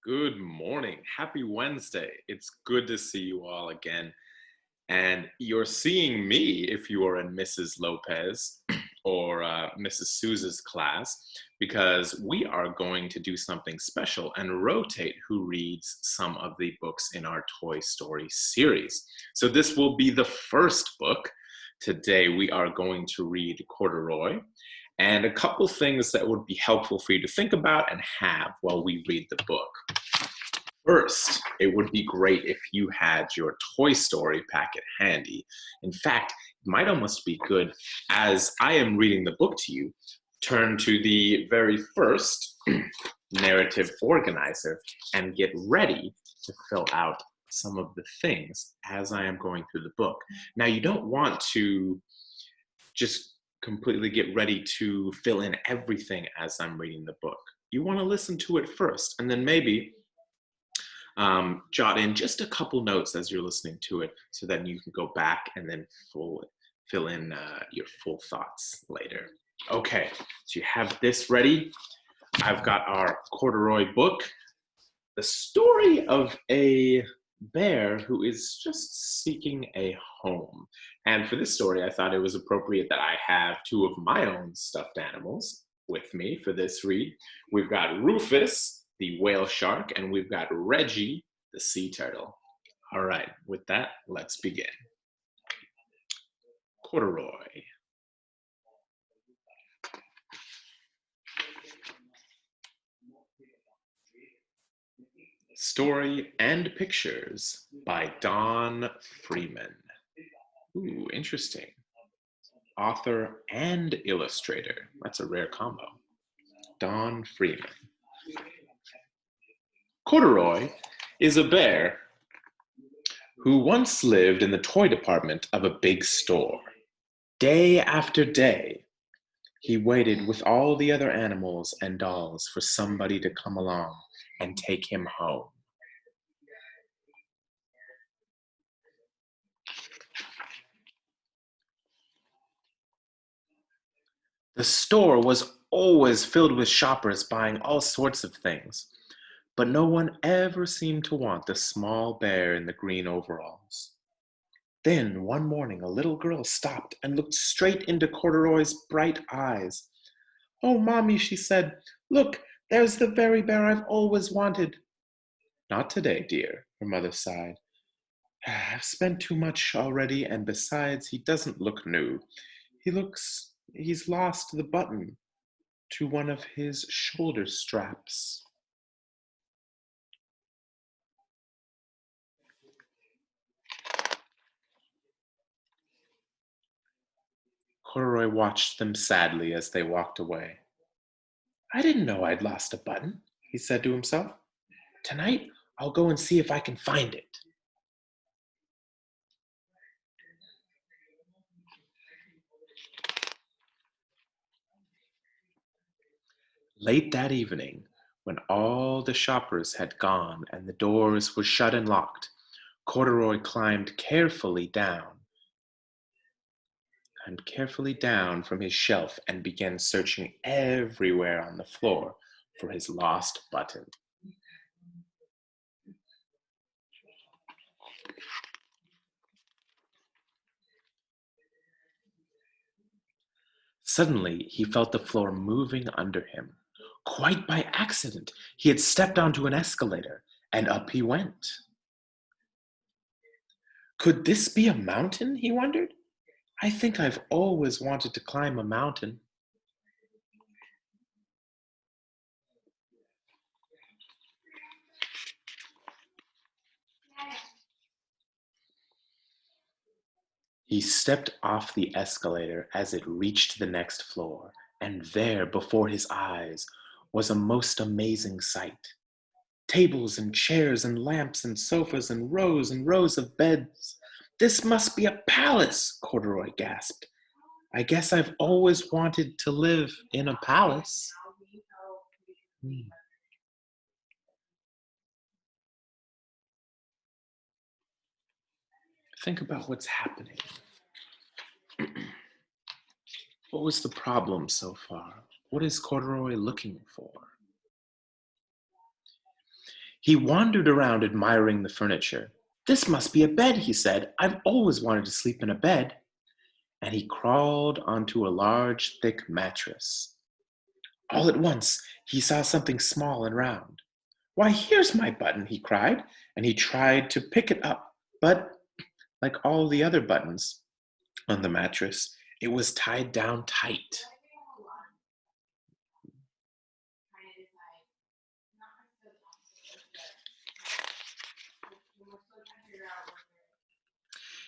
Good morning. Happy Wednesday. It's good to see you all again. And you're seeing me if you are in Mrs. Lopez or Mrs. Souza's class, because we are going to do something special and rotate who reads some of the books in our Toy Story series. So this will be the first book. Today we are going to read Corduroy, and a couple things that would be helpful for you to think about and have while we read the book. First, it would be great if you had your Toy Story packet handy. In fact, it might almost be good, as I am reading the book to you, turn to the very first narrative organizer and get ready to fill out some of the things as I am going through the book. Now, you don't want to just completely get ready to fill in everything as I'm reading the book. You want to listen to it first, and then maybe jot in just a couple notes as you're listening to it, so that you can go back and then fill in your full thoughts later. Okay, so you have this ready. I've got our Corduroy book, the story of a bear who is just seeking a home. And for this story, I thought it was appropriate that I have two of my own stuffed animals with me for this read. We've got Rufus, the whale shark, and we've got Reggie, the sea turtle. All right, with that, let's begin. Corduroy. Story and pictures by Don Freeman. Ooh, interesting. Author and illustrator. That's a rare combo. Don Freeman. Corduroy is a bear who once lived in the toy department of a big store. Day after day, he waited with all the other animals and dolls for somebody to come along and take him home. The store was always filled with shoppers buying all sorts of things, but no one ever seemed to want the small bear in the green overalls. Then one morning a little girl stopped and looked straight into Corduroy's bright eyes. "Oh, Mommy," she said, "look, there's the very bear I've always wanted." "Not today, dear," her mother sighed. "I've spent too much already, and besides, he doesn't look new. He's lost the button to one of his shoulder straps." Corduroy watched them sadly as they walked away. "I didn't know I'd lost a button," he said to himself. "Tonight, I'll go and see if I can find it." Late that evening, when all the shoppers had gone and the doors were shut and locked, Corduroy climbed carefully down from his shelf and began searching everywhere on the floor for his lost button. Suddenly, he felt the floor moving under him. Quite by accident, he had stepped onto an escalator, and up he went. Could this be a mountain, he wondered? I think I've always wanted to climb a mountain. He stepped off the escalator as it reached the next floor, and there, before his eyes, was a most amazing sight. Tables and chairs and lamps and sofas and rows of beds. "This must be a palace," Corduroy gasped. "I guess I've always wanted to live in a palace." Hmm. Think about what's happening. What was the problem so far? What is Corduroy looking for? He wandered around admiring the furniture. This must be a bed, he said. I've always wanted to sleep in a bed. And he crawled onto a large, thick mattress. All at once, he saw something small and round. Why, here's my button, he cried, and he tried to pick it up. But, like all the other buttons on the mattress, it was tied down tight.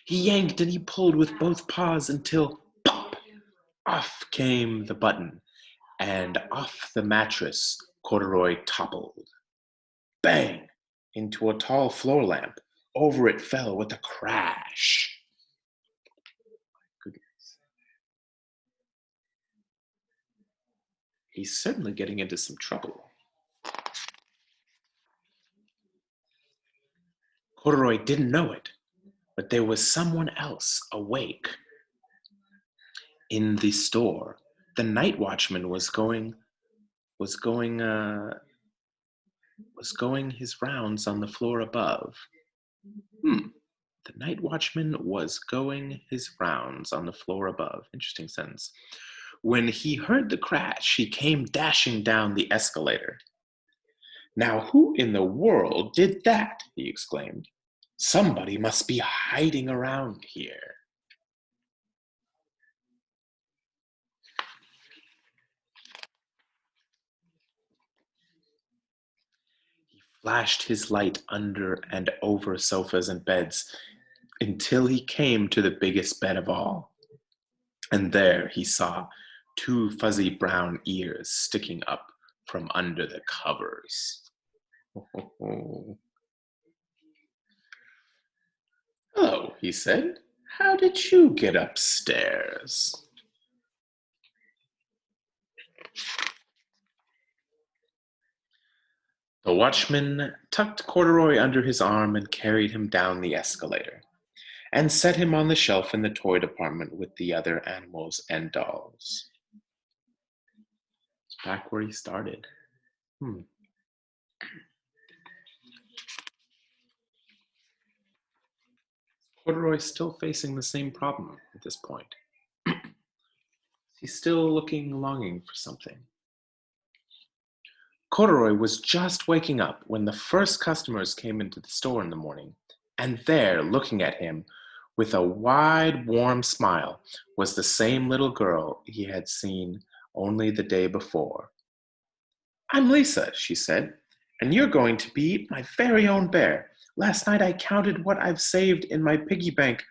He yanked and he pulled with both paws until, pop, off came the button, and off the mattress Corduroy toppled. Bang! Into a tall floor lamp. Over it fell with a crash. Goodness. He's certainly getting into some trouble. Corduroy didn't know it, but there was someone else awake. In the store, the night watchman was going was going his rounds on the floor above. Hmm. The night watchman was going his rounds on the floor above. Interesting sentence. When he heard the crash, he came dashing down the escalator. Now, who in the world did that? He exclaimed. Somebody must be hiding around here. He flashed his light under and over sofas and beds until he came to the biggest bed of all. And there he saw two fuzzy brown ears sticking up from under the covers. Hello, he said. How did you get upstairs? The watchman tucked Corduroy under his arm and carried him down the escalator, and set him on the shelf in the toy department with the other animals and dolls. It's back where he started. Hmm. Corduroy's still facing the same problem at this point. He's still longing for something. Corduroy was just waking up when the first customers came into the store in the morning, and there, looking at him with a wide, warm smile, was the same little girl he had seen only the day before. I'm Lisa, she said, and you're going to be my very own bear. Last night I counted what I've saved in my piggy bank,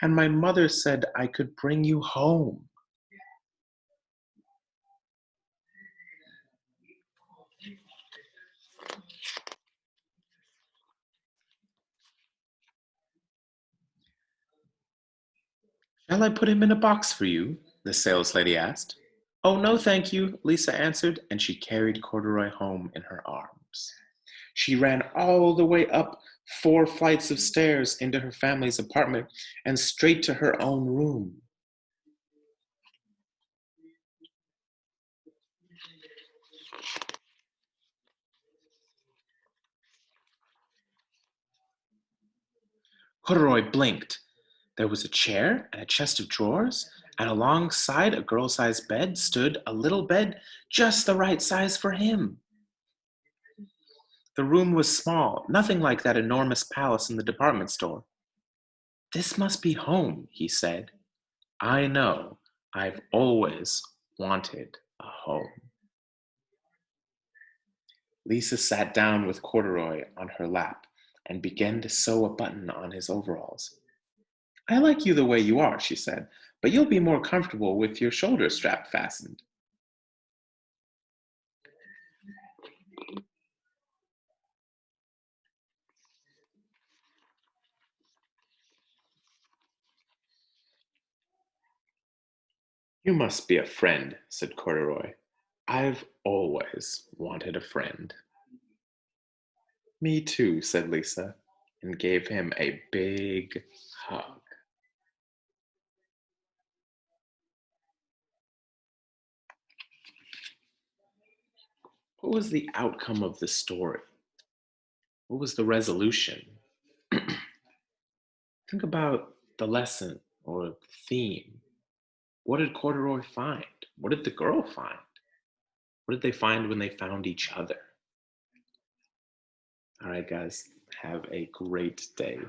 and my mother said I could bring you home. Shall I put him in a box for you? The saleslady asked. Oh, no, thank you, Lisa answered, and she carried Corduroy home in her arms. She ran all the way up 4 flights of stairs into her family's apartment and straight to her own room. Corduroy blinked. There was a chair and a chest of drawers, and alongside a girl-sized bed stood a little bed just the right size for him. The room was small, nothing like that enormous palace in the department store. This must be home, he said. I know. I've always wanted a home. Lisa sat down with Corduroy on her lap and began to sew a button on his overalls. I like you the way you are, she said, but you'll be more comfortable with your shoulder strap fastened. You must be a friend, said Corduroy. I've always wanted a friend. Me too, said Lisa, and gave him a big hug. What was the outcome of the story? What was the resolution? Think about the lesson or the theme. What did Corduroy find? What did the girl find? What did they find when they found each other? All right, guys, have a great day.